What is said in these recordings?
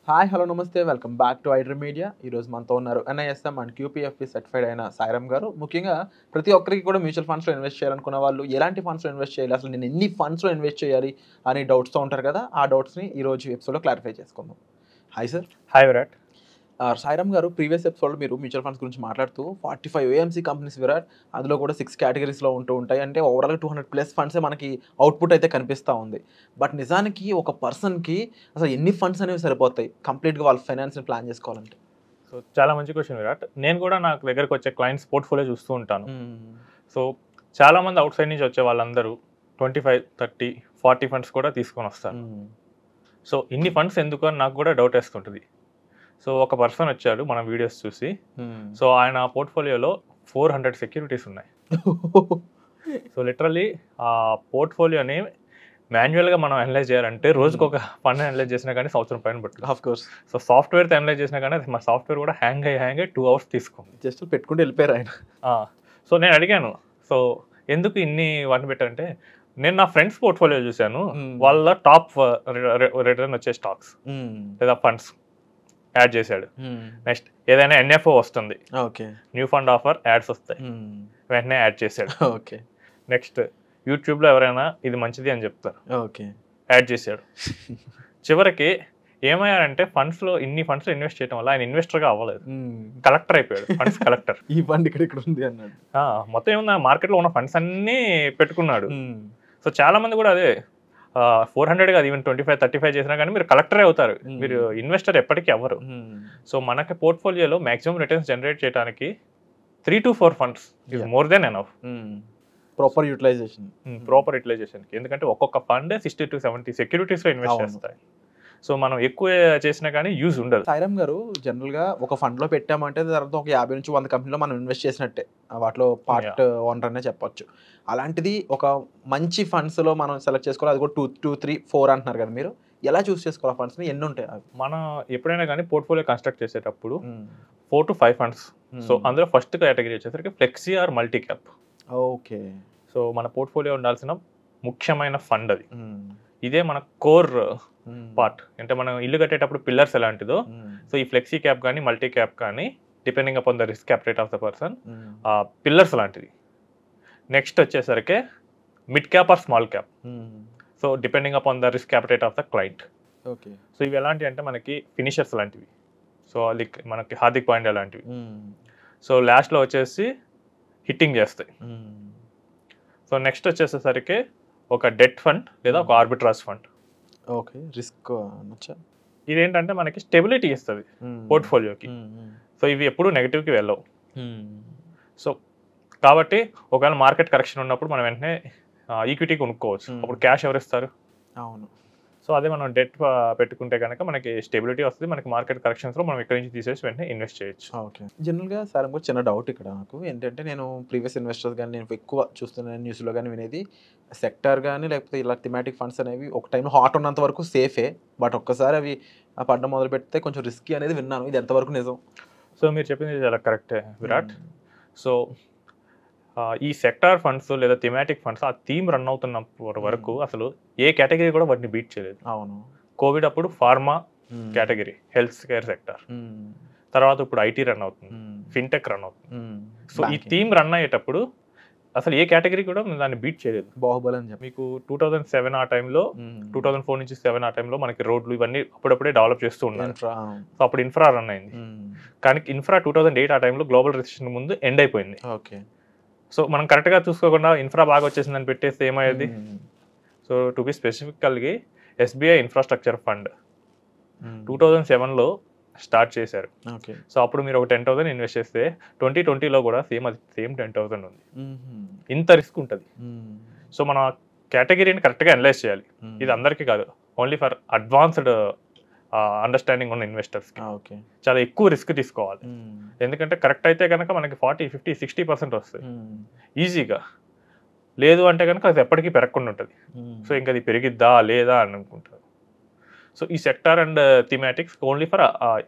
Hi hello నమస్తే welcome back to iDream media. ఈరోజు మనతో ఉన్నారు ఎన్ఐఎస్ఎం అండ్ క్యూపీఎఫ్పి సర్టిఫైడ్ అయిన సాయిరామ్ గారు. ముఖ్యంగా ప్రతి ఒక్కరికి కూడా మ్యూచువల్ ఫండ్స్లో ఇన్వెస్ట్ చేయాలనుకున్న వాళ్ళు ఎలాంటి ఫండ్స్లో ఇన్వెస్ట్ చేయాలి, అసలు నేను ఎన్ని ఫండ్స్లో ఇన్వెస్ట్ చేయాలి అని డౌట్స్తో ఉంటారు కదా, ఆ డౌట్స్ని ఈరోజు ఎపిసోడ్లో క్లారిఫై చేసుకుందాం. Hi sir. Hi Virat. Sairam గారు, ప్రీవియస్ ఎపిసోడ్లో మీరు మ్యూచువల్ ఫండ్స్ గురించి మాట్లాడుతూ 45 ఏఎంసీ కంపెనీస్ విరాట్, అందులో కూడా 6 కేటగిరీస్లో ఉంటూ ఉంటాయి. అంటే ఓవరాల్గా 200+ ఫండ్సే మనకి అవుట్పుట్ అయితే కనిపిస్తూ ఉంది. బట్ నిజానికి ఒక పర్సన్కి అసలు ఎన్ని ఫండ్స్ అనేవి సరిపోతాయి కంప్లీట్గా వాళ్ళ ఫైనాన్స్ని ప్లాన్ చేసుకోవాలంటే? సో చాలా మంచి క్వశ్చన్ విరాట్. నేను కూడా నాకు దగ్గరకు వచ్చే క్లయింట్స్ పోర్ట్ఫోలియో చూస్తూ ఉంటాను. సో చాలామంది అవుట్ సైడ్ నుంచి వచ్చే వాళ్ళందరూ 25, 30, 40 ఫండ్స్ కూడా తీసుకొని వస్తారు. సో ఇన్ని ఫండ్స్ ఎందుకు అని నాకు కూడా డౌట్ వేస్తుంటుంది. సో ఒక పర్సన్ వచ్చాడు మన వీడియోస్ చూసి. సో ఆయన పోర్ట్ఫోలియోలో 400 సెక్యూరిటీస్ ఉన్నాయి. సో లిటరల్లీ ఆ పోర్ట్ఫోలియోని మాన్యువల్గా మనం అనలైజ్ చేయాలంటే రోజుకు ఒక ఫండ్ అనలైజ్ చేసినా కానీ సంవత్సరం పైన పడుతుంది. Of course. సో సాఫ్ట్వేర్తో అనలైజ్ చేసినా కానీ మా సాఫ్ట్వేర్ కూడా హ్యాంగ్ అయ్యి 2 hours తీసుకుంది. జస్ట్ పెట్టుకుంటూ వెళ్ళిపోయారు ఆయన. సో నేను అడిగాను, సో ఎందుకు ఇన్ని వాటిని పెట్టారంటే, నేను నా ఫ్రెండ్స్ పోర్ట్ఫోలియో చూశాను, వాళ్ళ టాప్ రిటర్న్ వచ్చే స్టాక్స్ లేదా ఫండ్స్ యాడ్ చేశాడు. నెక్స్ట్ ఏదైనా ఎన్ఎఫ్ఓ వస్తుంది, okay, new fund offer ads వస్తాయి, వెంటనే యాడ్ చేశాడు. ఓకే. నెక్స్ట్ యూట్యూబ్లో ఎవరైనా ఇది మంచిది అని చెప్తారు, ఓకే, యాడ్ చేశాడు. చివరికి ఏమయ్యారంటే ఫండ్స్లో ఇన్ని ఫండ్స్లో ఇన్వెస్ట్ చేయడం వల్ల ఆయన ఇన్వెస్టర్గా అవ్వలేదు, కలెక్టర్ అయిపోయాడు. Funds collector. ఈ ఫండ్ ఇక్కడ ఉంది అన్నాడు. మొత్తం ఏమన్నా మార్కెట్లో ఉన్న ఫండ్స్ అన్నీ పెట్టుకున్నాడు. సో చాలా మంది కూడా అదే 400 కాదు, ఈవెన్ 25, 35 చేసినా కానీ మీరు కలెక్టరే అవుతారు, మీరు ఇన్వెస్టర్ ఎప్పటికీ అవ్వరు. సో మనకి పోర్ట్ఫోలియోలో మాక్సిమం రిటర్న్స్ జనరేట్ చేయడానికి 3 to 4 funds is more than enough. Proper utilisation. ఎందుకంటే ఒక్కొక్క ఫండ్ 60 to 70 సెక్యూరిటీస్లో ఇన్వెస్ట్ చేస్తాయి. సో మనం ఎక్కువ చేసినా కానీ యూజ్ ఉండదు. సాయిరామ్ గారు, జనరల్గా ఒక ఫండ్లో పెట్టామంటే తర్వాత ఒక 50 నుంచి 100 కంపెనీలో మనం ఇన్వెస్ట్ చేసినట్టే, వాటిలో పార్ట్ ఓనర్ అనే చెప్పొచ్చు. అలాంటిది ఒక మంచి ఫండ్స్లో మనం సెలెక్ట్ చేసుకోవాలి, అది కూడా 2, 3, 4 అంటున్నారు కదా మీరు. ఎలా చూస్ చేసుకోవాలి ఆ ఫండ్స్ని, ఎన్ని ఉంటాయి? మనం ఎప్పుడైనా కానీ పోర్ట్ఫోలియో కన్స్ట్రక్ట్ చేసేటప్పుడు 4 to 5 ఫండ్స్. సో అందులో ఫస్ట్ కేటగిరీ వచ్చేసరికి flexi or multi cap. Okay. So మన పోర్ట్ఫోలియో ఉండాల్సిన ముఖ్యమైన ఫండ్ అది. ఇదే మన కోర్ పార్ట్. అంటే మనం ఇల్లు కట్టేటప్పుడు పిల్లర్స్ ఎలాంటిదో, సో ఈ ఫ్లెక్సీ క్యాప్ కానీ మల్టీ క్యాప్ కానీ depending upon the risk capital of the person pillars లాంటిది. నెక్స్ట్ వచ్చేసరికి mid cap or small cap. So depending upon the risk capital of the client. Okay. So ఇవి ఎలాంటివి అంటే మనకి finishers లాంటివి, so అది మనకి హార్దిక్ పాండ్యా లాంటివి. సో లాస్ట్లో వచ్చేసి హిట్టింగ్ చేస్తాయి. సో నెక్స్ట్ వచ్చేసేసరికి ఒక డెట్ ఫండ్ లేదా ఒక ఆర్బిట్రాజ్ ఫండ్. ఓకే. రిస్క్ ఇదేంటంటే మనకి స్టెబిలిటీ ఇస్తుంది పోర్ట్ఫోలియోకి. సో ఇవి ఎప్పుడు నెగిటివ్కి వెళ్ళవు. సో కాబట్టి ఒకవేళ మార్కెట్ కరెక్షన్ ఉన్నప్పుడు మనం వెంటనే ఈక్విటీ కొనుక్కోవచ్చు. అప్పుడు క్యాష్ ఎవరు ఇస్తారు? అవును. సో అదే మనం డెట్ పెట్టుకుంటే కనుక మనకి స్టెబిలిటీ వస్తుంది, మనకి మార్కెట్ కరెక్షన్స్లో మనం ఎక్కడి నుంచి తీసేసి వెంటనే ఇన్వెస్ట్ చేయొచ్చు. ఓకే. జనరల్గా సార్ ఇంకో చిన్న డౌట్ ఇక్కడ నాకు ఏంటంటే, నేను ప్రీవియస్ ఇన్వెస్టర్స్ కానీ నేను ఎక్కువ చూస్తున్న న్యూస్లో కానీ వినేది, సెక్టార్ కానీ లేకపోతే ఇలా థిమాటిక్ ఫండ్స్ అనేవి ఒక టైంలో హాట్ ఉన్నంత వరకు సేఫే, బట్ ఒక్కసారి అవి పడ్డం మొదలు పెడితే కొంచెం రిస్కీ అనేది విన్నాను. ఇది ఎంతవరకు నిజం? సో మీరు చెప్పింది చాలా కరెక్టే విరాట్. సో ఈ సెక్టార్ ఫండ్స్ లేదా థిమాటిక్ ఫండ్స్ ఆ థీమ్ రన్ అవుతున్న వరకు అసలు ఏ కేటగిరీ కూడా వాటిని బీట్ చేయలేదు. అవును. కోవిడ్ అప్పుడు pharma category, health care sector, తర్వాత ఇప్పుడు ఐటీ రన్ అవుతుంది, ఫిన్టెక్ రన్ అవుతుంది. సో ఈ థీమ్ రన్ అయ్యేటప్పుడు అసలు ఏ కేటగిరీ కూడా దాన్ని బీట్ చేయలేదు. బాహుబలి అని చెప్పి మీకు 2007 ఆ టైంలో, 2004 నుంచి 7 ఆ టైంలో మనకి రోడ్లు ఇవన్నీ అప్పుడప్పుడే డెవలప్ చేస్తూ ఉన్నారు. సో అప్పుడు ఇన్ఫ్రా రన్ అయింది. కానీ ఇన్ఫ్రా 2008 ఆ టైంలో గ్లోబల్ రిసెషన్ ముందు ఎండ్ అయిపోయింది. ఓకే. సో మనం కరెక్ట్గా చూసుకోకుండా ఇన్ఫ్రా బాగా వచ్చేసిందని పెట్టేస్తే ఏమయ్యేది? సో టు బి స్పెసిఫికల్గా ఎస్బీఐ ఇన్ఫ్రాస్ట్రక్చర్ ఫండ్ 2007లో స్టార్ట్ చేశారు. ఓకే. సో అప్పుడు మీరు ఒక 10,000 ఇన్వెస్ట్ చేస్తే 2020లో కూడా సేమ్ 10,000 ఉంది. ఇంత రిస్క్ ఉంటుంది. సో మనం కేటగిరీని కరెక్ట్గా అనలైజ్ చేయాలి. ఇది అందరికీ కాదు, ఓన్లీ ఫర్ అడ్వాన్స్డ్ అండర్స్టాండింగ్ ఉన్న ఇన్వెస్టర్స్కి. ఓకే. చాలా ఎక్కువ రిస్క్ తీసుకోవాలి. ఎందుకంటే కరెక్ట్ అయితే కనుక మనకి 40, 50, 60% వస్తాయి ఈజీగా. లేదు అంటే కనుక అది ఎప్పటికీ పెరగకుండా ఉంటుంది. సో ఇంకా అది పెరిగిద్దా లేదా అని అనుకుంటారు. సో ఈ సెక్టార్ అండ్ థీమాటిక్స్ ఓన్లీ ఫర్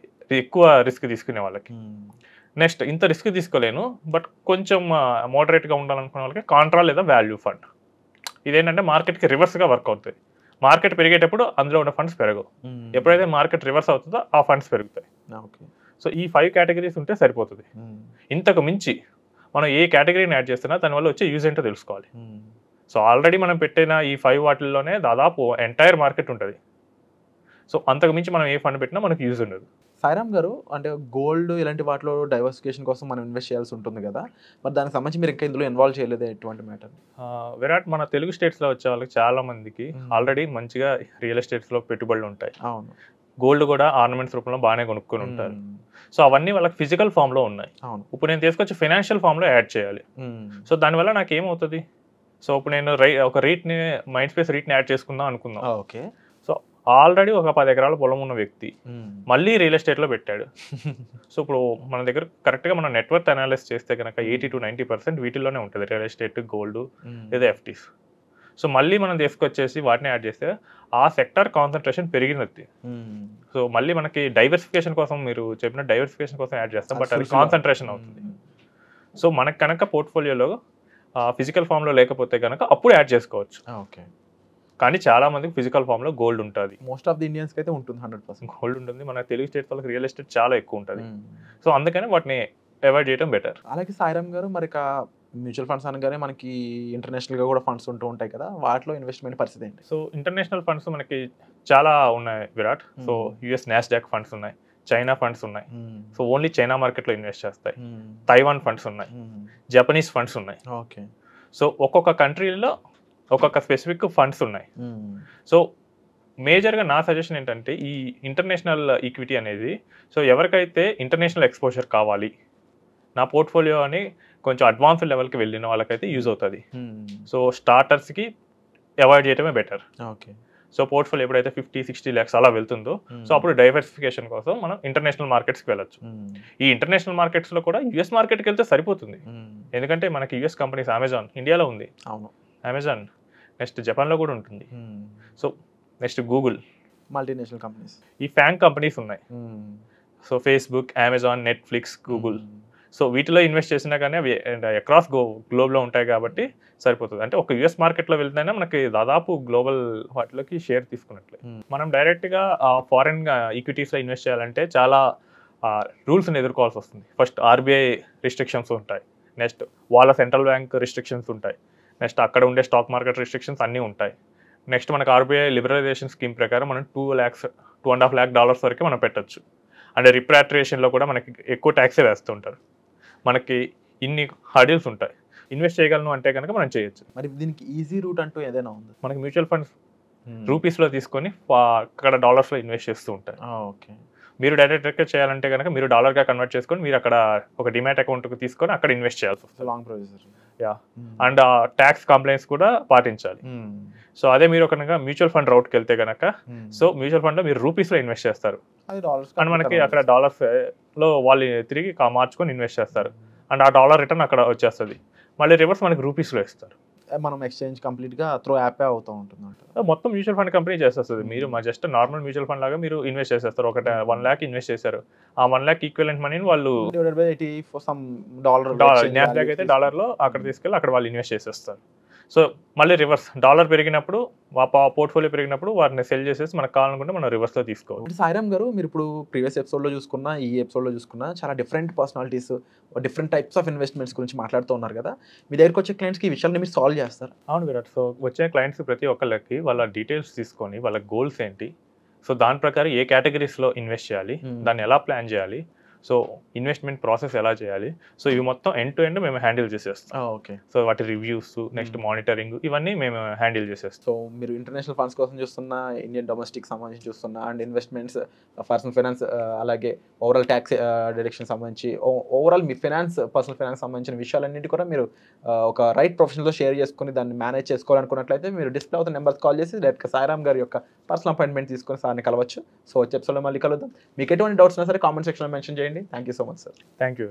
ఎక్కువ రిస్క్ తీసుకునే వాళ్ళకి. నెక్స్ట్ ఇంత రిస్క్ తీసుకోలేను బట్ కొంచెం మోడరేట్గా ఉండాలనుకునే వాళ్ళకి కాంట్రా లేదా వాల్యూ ఫండ్. ఇదేంటంటే మార్కెట్కి రివర్స్గా వర్క్ అవుతుంది. మార్కెట్ పెరిగేటప్పుడు అందులో ఉన్న ఫండ్స్ పెరగవు. ఎప్పుడైతే మార్కెట్ రివర్స్ అవుతుందో ఆ ఫండ్స్ పెరుగుతాయి. సో ఈ 5 కేటగిరీస్ ఉంటే సరిపోతుంది. ఇంతకు మించి మనం ఏ కేటగిరీని యాడ్ చేస్తున్నా దానివల్ల వచ్చే యూజ్ ఏంటో తెలుసుకోవాలి. సో ఆల్రెడీ మనం పెట్టిన ఈ 5 వాటిల్లోనే దాదాపు ఎంటైర్ మార్కెట్ ఉంటుంది. సో అంతకు మించి మనం ఏ ఫండ్ పెట్టినా మనకు యూజ్ ఉండదు. సాయిరామ్ గారు, అంటే గోల్డ్ ఇలాంటి వాటిలో డైవర్సిఫికేషన్ కోసం మనం ఇన్వెస్ట్ చేయాల్సి ఉంటుంది కదా, మరి దానికి సంబంధించి మీరు ఇంకా ఇందులో ఇన్వాల్వ్ చేయలేదు ఎటువంటి మ్యాటర్? విరాట్, మన తెలుగు స్టేట్స్లో వచ్చే వాళ్ళకి చాలా మందికి ఆల్రెడీ మంచిగా రియల్ ఎస్టేట్స్లో పెట్టుబడులు ఉంటాయి. అవును. గోల్డ్ కూడా ఆర్నమెంట్స్ రూపంలో బాగానే కొనుక్కొని ఉంటారు. సో అవన్నీ వాళ్ళకి ఫిజికల్ ఫామ్లో ఉన్నాయి. అవును. ఇప్పుడు నేను తీసుకొచ్చి ఫైనాన్షియల్ ఫామ్లో యాడ్ చేయాలి. సో దానివల్ల నాకు ఏమవుతుంది? సో ఇప్పుడు నేను ఒక రీట్ని, మైండ్ స్పేస్ రీట్ని యాడ్ చేసుకుందాం అనుకుందాం. ఓకే. సో ఆల్రెడీ ఒక 10 ఎకరాల పొలం ఉన్న వ్యక్తి మళ్ళీ రియల్ ఎస్టేట్లో పెట్టాడు. సో ఇప్పుడు మన దగ్గర కరెక్ట్గా మనం నెట్వర్క్ అనాలిసిస్ చేస్తే కనుక 80 to 90% వీటిల్లోనే ఉంటుంది, రియల్ ఎస్టేట్, గోల్డ్ లేదా ఎఫ్టీస్. సో మళ్ళీ మనం తీసుకొచ్చేసి వాటిని యాడ్ చేస్తే ఆ సెక్టర్ కాన్సన్ట్రేషన్ పెరిగినది. సో మళ్ళీ మనకి డైవర్సిఫికేషన్ కోసం, మీరు చెప్పిన డైవర్సిఫికేషన్ కోసం యాడ్ చేస్తాం, బట్ అది కాన్సన్ట్రేషన్ అవుతుంది. సో మనకు కనుక పోర్ట్ఫోలియోలో ఫిజికల్ ఫామ్లో లేకపోతే కనుక అప్పుడు యాడ్ చేసుకోవచ్చు. ఓకే. కానీ చాలా మందికి ఫిజికల్ ఫామ్లో గోల్డ్ ఉంటుంది. మోస్ట్ ఆఫ్ ది ఇండియన్స్కి అయితే ఉంటుంది, 100% గోల్డ్ ఉంటుంది. మన తెలుగు స్టేట్స్ వాళ్ళకి రియల్ ఎస్టేట్ చాలా ఎక్కువ ఉంటుంది. సో అందుకని వాటిని అవాయిడ్ చేయడం బెటర్. అలాగే సాయిరామ్ గారు, మరి మ్యూచువల్ ఫండ్స్ అనగానే మనకి ఇంటర్నేషనల్గా కూడా ఫండ్స్ ఉంటూ ఉంటాయి కదా, వాటిలో ఇన్వెస్ట్మెంట్ పరిస్థితి ఏంటి? సో ఇంటర్నేషనల్ ఫండ్స్ మనకి చాలా ఉన్నాయి Virat. So US Nasdaq funds ఉన్నాయి, చైనా ఫండ్స్ ఉన్నాయి. సో ఓన్లీ చైనా మార్కెట్లో ఇన్వెస్ట్ చేస్తాయి. తైవాన్ ఫండ్స్ ఉన్నాయి, జపనీస్ ఫండ్స్ ఉన్నాయి. ఓకే. సో ఒక్కొక్క కంట్రీలో ఒక్కొక్క స్పెసిఫిక్ ఫండ్స్ ఉన్నాయి. సో మేజర్గా నా సజెషన్ ఏంటంటే ఈ ఇంటర్నేషనల్ ఈక్విటీ అనేది, సో ఎవరికైతే ఇంటర్నేషనల్ ఎక్స్పోజర్ కావాలి, నా పోర్ట్ఫోలియో అని కొంచెం అడ్వాన్స్డ్ లెవెల్కి వెళ్ళిన వాళ్ళకైతే యూజ్ అవుతుంది. సో స్టార్టర్స్కి అవాయిడ్ చేయడమే బెటర్. ఓకే. సో పోర్ట్ఫోలియో ఎప్పుడైతే 50-60 lakhs అలా వెళ్తుందో, సో అప్పుడు డైవర్సిఫికేషన్ కోసం మనం ఇంటర్నేషనల్ మార్కెట్స్కి వెళ్ళొచ్చు. ఈ ఇంటర్నేషనల్ మార్కెట్స్లో కూడా యుఎస్ మార్కెట్కి వెళ్తే సరిపోతుంది. ఎందుకంటే మనకి యుఎస్ కంపెనీస్, అమెజాన్ ఇండియాలో ఉంది. అవును. అమెజాన్ నెక్స్ట్ జపాన్లో కూడా ఉంటుంది. So next Google, multinational companies, ఈ ఫ్యాంగ్ కంపెనీస్ ఉన్నాయి. So Facebook, Amazon, Netflix, Google. So వీటిలో ఇన్వెస్ట్ చేసినా కానీ అవి అక్రాస్ గ్లోబ్లో ఉంటాయి కాబట్టి సరిపోతుంది. అంటే ఒక యుఎస్ మార్కెట్లో వెళ్తేనే మనకి దాదాపు గ్లోబల్ వాటిలోకి షేర్ తీసుకున్నట్లే. మనం డైరెక్ట్గా ఫారెన్ ఈక్విటీస్లో ఇన్వెస్ట్ చేయాలంటే చాలా రూల్స్ని ఎదుర్కోవాల్సి వస్తుంది. ఫస్ట్ ఆర్బీఐ రిస్ట్రిక్షన్స్ ఉంటాయి, నెక్స్ట్ వాళ్ళ సెంట్రల్ బ్యాంక్ రిస్ట్రిక్షన్స్ ఉంటాయి, నెక్స్ట్ అక్కడ ఉండే స్టాక్ మార్కెట్ రిస్ట్రిక్షన్స్ అన్నీ ఉంటాయి. నెక్స్ట్ మనకు ఆర్బీఐ లిబరలైజేషన్ స్కీమ్ ప్రకారం మనం $2.5 lakh వరకు మనం పెట్టచ్చు. అండ్ రిప్రాట్రియేషన్లో కూడా మనకి ఎక్కువ ట్యాక్సే వేస్తుంటారు. మనకి ఇన్ని హర్డిల్స్ ఉంటాయి. ఇన్వెస్ట్ చేయగలను అంటే కనుక మనం చేయొచ్చు. మరి దీనికి ఈజీ రూట్ అంటూ ఏదైనా ఉంది? మనకి మ్యూచువల్ ఫండ్స్ రూపీస్లో తీసుకొని అక్కడ డాలర్స్లో ఇన్వెస్ట్ చేస్తూ ఉంటారు. ఓకే. మీరు డైరెక్ట్గా చేయాలంటే కనుక మీరు డాలర్గా కన్వర్ట్ చేసుకొని మీరు అక్కడ ఒక డిమాట్ అకౌంట్కి తీసుకొని అక్కడ ఇన్వెస్ట్ చేయాల్సి వస్తుంది. Long procedure. Yeah. And tax complaints కూడా పాటించాలి. సో అదే మీరు ఒక మ్యూచువల్ ఫండ్ రౌట్కి వెళ్తే కనుక, సో మ్యూచువల్ ఫండ్లో మీరు రూపీస్లో ఇన్వెస్ట్ చేస్తారు. అండ్ మనకి అక్కడ డాలర్స్లో వాళ్ళు తిరిగి మార్చుకొని ఇన్వెస్ట్ చేస్తారు. అండ్ ఆ డాలర్ రిటర్న్ అక్కడ వచ్చేస్తుంది. మళ్ళీ రివర్స్ మనకి రూపీస్లో ఇస్తారు. మనం ఎక్స్చేంజ్ కంప్లీట్గా త్రూ యాపే అవుతూ ఉంటుంది. మొత్తం మ్యూచువల్ ఫండ్ కంపెనీ చేసేస్తుంది. మీరు జస్ట్ నార్మల్ మ్యూచువల్ ఫండ్ లాగా మీరు ఇన్వెస్ట్ చేసేస్తారు. ఒక 1 lakh ఇన్వెస్ట్ చేశారు, ఆ 1 lakh ఈక్వలెంట్ మనీని వాళ్ళు నాస్డాక్ అయితే డాలర్లో అక్కడ తీసుకెళ్ళి అక్కడ వాళ్ళు ఇన్వెస్ట్ చేసేస్తారు. సో మళ్ళీ రివర్స్ డాలర్ పెరిగినప్పుడు, పోర్ట్ఫోలియో పెరిగినప్పుడు వాటిని సెల్ చేసేసి మనకు కావాలనుకుంటే మనం రివర్స్లో తీసుకోవాలి. సాయిరామ్ గారు, మీరు ఇప్పుడు ప్రీవియస్ ఎపిసోడ్లో చూసుకున్నా, ఈ ఎపిసోడ్లో చూసుకున్నా, చాలా different personalities, different types of investments గురించి మాట్లాడుతూ ఉన్నారు కదా. మీ దగ్గరకు వచ్చే క్లయింట్స్కి ఈ విషయాన్ని మీరు సాల్వ్ చేస్తారు? అవును విరాట్. సో వచ్చే క్లయింట్స్ ప్రతి ఒక్కళ్ళకి వాళ్ళ డీటెయిల్స్ తీసుకొని వాళ్ళ గోల్స్ ఏంటి, సో దాని ప్రకారం ఏ కేటగిరీస్లో ఇన్వెస్ట్ చేయాలి, దాన్ని ఎలా ప్లాన్ చేయాలి, సో ఇన్వెస్ట్మెంట్ ప్రాసెస్ ఎలా చేయాలి, సో ఇవి మొత్తం ఎండ్ టు ఎండ్ మేము హ్యాండిల్ చేసేస్తాం. ఓకే. సో వాటి రివ్యూస్, నెక్స్ట్ మానిటరింగ్, ఇవన్నీ మేము హ్యాండిల్ చేసేస్తాం. సో మీరు ఇంటర్నేషనల్ ఫండ్స్ కోసం చూస్తున్నా, ఇండియన్ డొమెస్టిక్ సంబంధించి చూస్తున్నా, అండ్ ఇన్వెస్ట్మెంట్స్, పర్సనల్ ఫైనాన్స్, అలాగే ఓవరాల్ ట్యాక్స్ డిడక్షన్ సంబంధించి, ఓవరాల్ మీ పర్సనల్ ఫైనాన్స్ సంబంధించిన విషయాలన్నింటి కూడా మీరు ఒక రైట్ ప్రొఫెషనల్తో షేర్ చేసుకుని దాన్ని మేనేజ్ చేసుకోవాలనుకున్నట్లయితే మీరు డిస్ప్లే అవుతున్న నెంబర్స్ కాల్ చేసి డైరెక్ట్గా సాయిరామ్ గారి యొక్క పర్సనల్ అపాయింట్మెంట్ తీసుకొని సార్ని కలవచ్చు. సో వచ్చే ఎపిసోడ్లో మళ్ళీ కలుద్దాం. మీకు ఎటువంటి డౌట్స్ ఉన్నా సరే కామెంట్ సెక్షన్లో మెన్షన్ చేయండి. Thank you so much sir. Thank you.